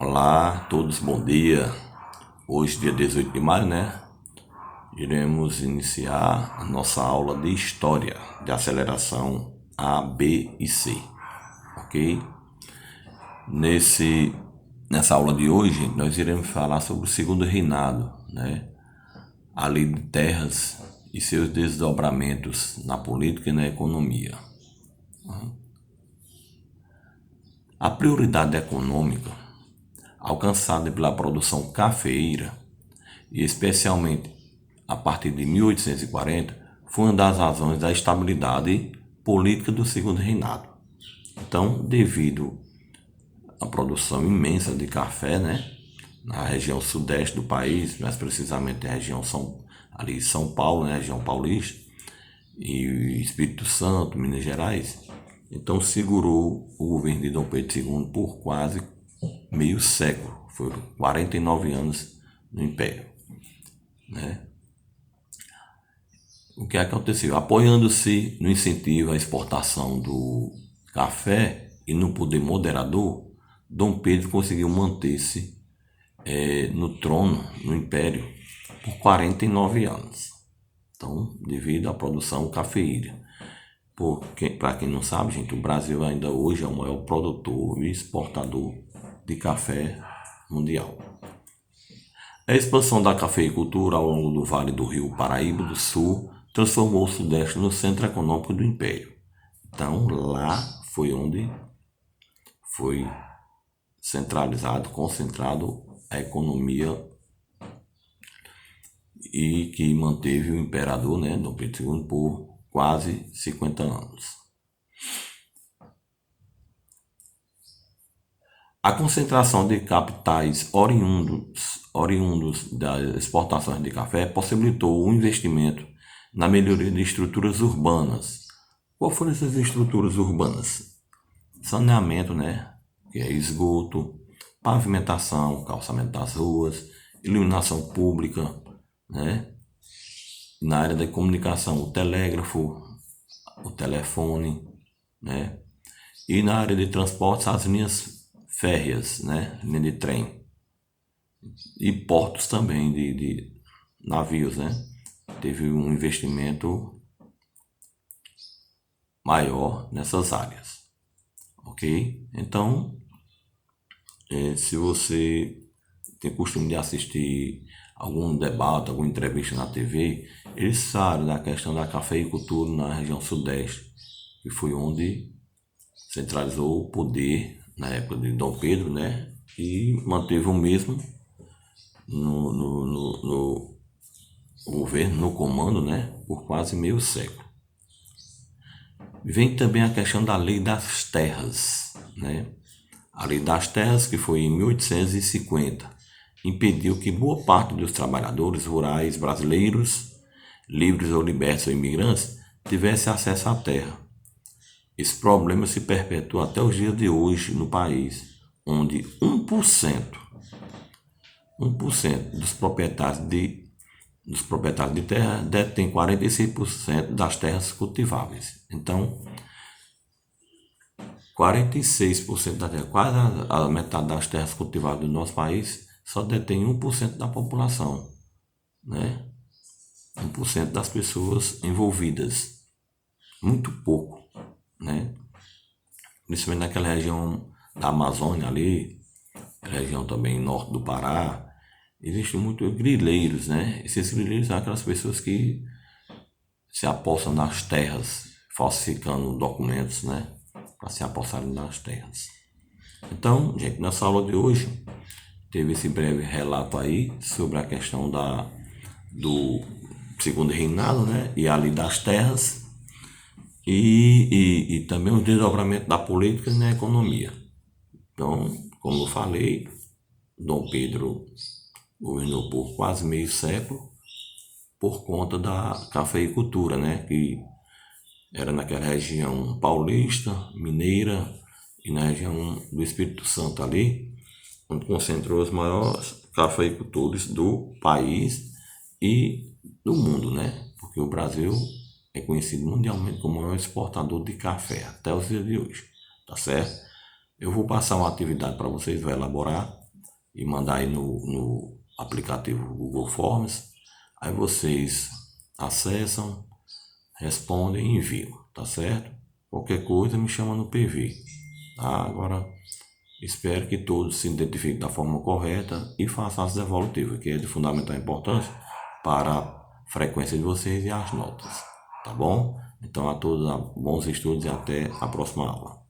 Olá a todos, bom dia. Hoje, dia 18 de maio, né? Iremos iniciar a nossa aula de História de aceleração A, B e C, ok? Nessa aula de hoje, nós iremos falar sobre o Segundo Reinado, né? A lei de terras e seus desdobramentos na política e na economia. A prioridade econômica alcançada pela produção cafeeira, e especialmente a partir de 1840, foi uma das razões da estabilidade política do Segundo Reinado. Então, devido à produção imensa de café, né, na região sudeste do país, mais precisamente na região São Paulo, né, região paulista, e Espírito Santo, Minas Gerais, então segurou o governo de Dom Pedro II por quase meio século, foram 49 anos no Império, né? O que aconteceu? Apoiando-se no incentivo à exportação do café e no poder moderador, Dom Pedro conseguiu manter-se no trono, no Império, por 49 anos. Então, devido à produção cafeeira. Para quem não sabe, gente, o Brasil ainda hoje é o maior produtor e exportador de café mundial. A expansão da cafeicultura ao longo do Vale do Rio Paraíba do Sul transformou o Sudeste no centro econômico do Império. Então, lá foi onde foi concentrado a economia e que manteve o imperador, né, Dom Pedro II, por quase 50 anos. A concentração de capitais oriundos das exportações de café possibilitou o investimento na melhoria de estruturas urbanas. Quais foram essas estruturas urbanas? Saneamento, né? Que é esgoto, pavimentação, calçamento das ruas, iluminação pública, né? Na área da comunicação, o telégrafo, o telefone, né? E na área de transportes, as linhas férreas, né? Linha de trem. E portos também de navios, né? Teve um investimento maior nessas áreas, ok? Então, se você tem costume de assistir algum debate, alguma entrevista na TV, eles sabem da questão da cafeicultura na região sudeste, que foi onde centralizou o poder na época de Dom Pedro, né? E manteve o mesmo no governo, no comando, né? Por quase meio século. Vem também a questão da lei das terras, né? A lei das terras, que foi em 1850, impediu que boa parte dos trabalhadores rurais brasileiros, livres ou libertos ou imigrantes, tivesse acesso à terra. Esse problema se perpetua até os dias de hoje no país, onde 1% dos proprietários de terra detém 46% das terras cultiváveis. Então, 46% da terra, quase a metade das terras cultivadas do nosso país, só detém 1% da população, né? 1% das pessoas envolvidas. Muito pouco, né? Principalmente naquela região da Amazônia ali, região também norte do Pará, existem muitos grileiros, né? Esses grileiros são aquelas pessoas que se apossam nas terras, falsificando documentos, né? Para se apossarem nas terras. Então, gente, nessa aula de hoje, teve esse breve relato aí sobre a questão do Segundo Reinado, né? E a lei das terras e também o desdobramento da política e na economia. Então, como eu falei, Dom Pedro governou por quase meio século por conta da cafeicultura, né? Que era naquela região paulista, mineira e na região do Espírito Santo ali, onde concentrou os maiores cafeicultores do país e do mundo, né? Porque o Brasil é conhecido mundialmente como o maior exportador de café até os dias de hoje, tá certo? Eu vou passar uma atividade para vocês, vou elaborar e mandar aí no aplicativo Google Forms. Aí vocês acessam, respondem e enviam, tá certo? Qualquer coisa me chama no PV, tá? Agora espero que todos se identifiquem da forma correta e façam as devolutivas, que é de fundamental importância para a frequência de vocês e as notas, tá bom? Então a todos bons estudos e até a próxima aula.